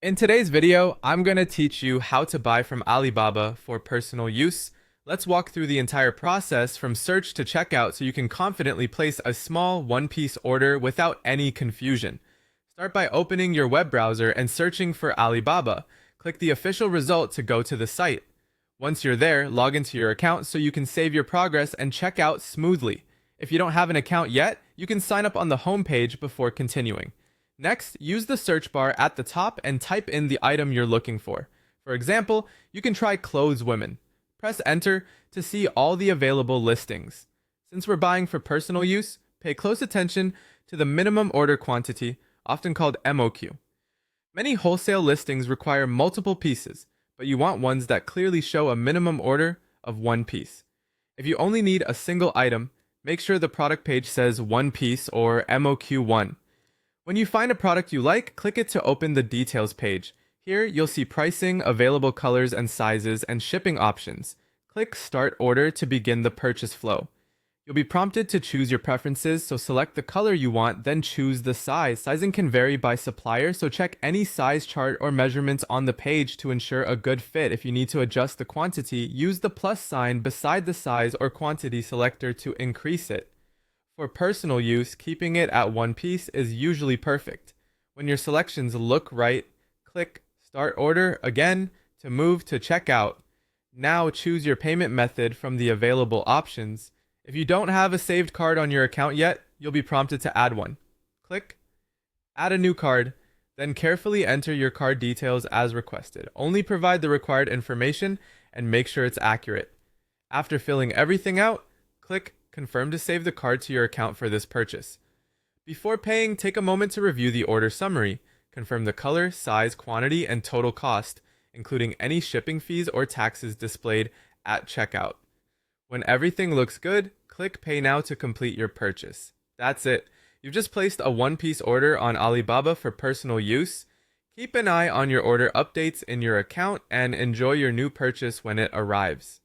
In today's video, I'm going to teach you how to buy from Alibaba for personal use. Let's walk through the entire process from search to checkout so you can confidently place a small one-piece order without any confusion. Start by opening your web browser and searching for Alibaba. Click the official result to go to the site. Once you're there, log into your account so you can save your progress and check out smoothly. If you don't have an account yet, you can sign up on the home page before continuing. Next, use the search bar at the top and type in the item you're looking for. For example, you can try clothes women. Press enter to see all the available listings. Since we're buying for personal use, pay close attention to the minimum order quantity, often called MOQ. Many wholesale listings require multiple pieces, but you want ones that clearly show a minimum order of one piece. If you only need a single item, make sure the product page says one piece or MOQ1. When you find a product you like, click it to open the details page. Here, you'll see pricing, available colors and sizes, and shipping options. Click Start Order to begin the purchase flow. You'll be prompted to choose your preferences, so select the color you want, then choose the size. Sizing can vary by supplier, so check any size chart or measurements on the page to ensure a good fit. If you need to adjust the quantity, use the plus sign beside the size or quantity selector to increase it. For personal use, keeping it at one piece is usually perfect. When your selections look right, click Start Order again to move to Checkout. Now choose your payment method from the available options. If you don't have a saved card on your account yet, you'll be prompted to add one. Click Add a new card, then carefully enter your card details as requested. Only provide the required information and make sure it's accurate. After filling everything out, click Confirm to save the card to your account for this purchase. Before paying, take a moment to review the order summary. Confirm the color, size, quantity, and total cost, including any shipping fees or taxes displayed at checkout. When everything looks good, click Pay Now to complete your purchase. That's it. You've just placed a one-piece order on Alibaba for personal use. Keep an eye on your order updates in your account and enjoy your new purchase when it arrives.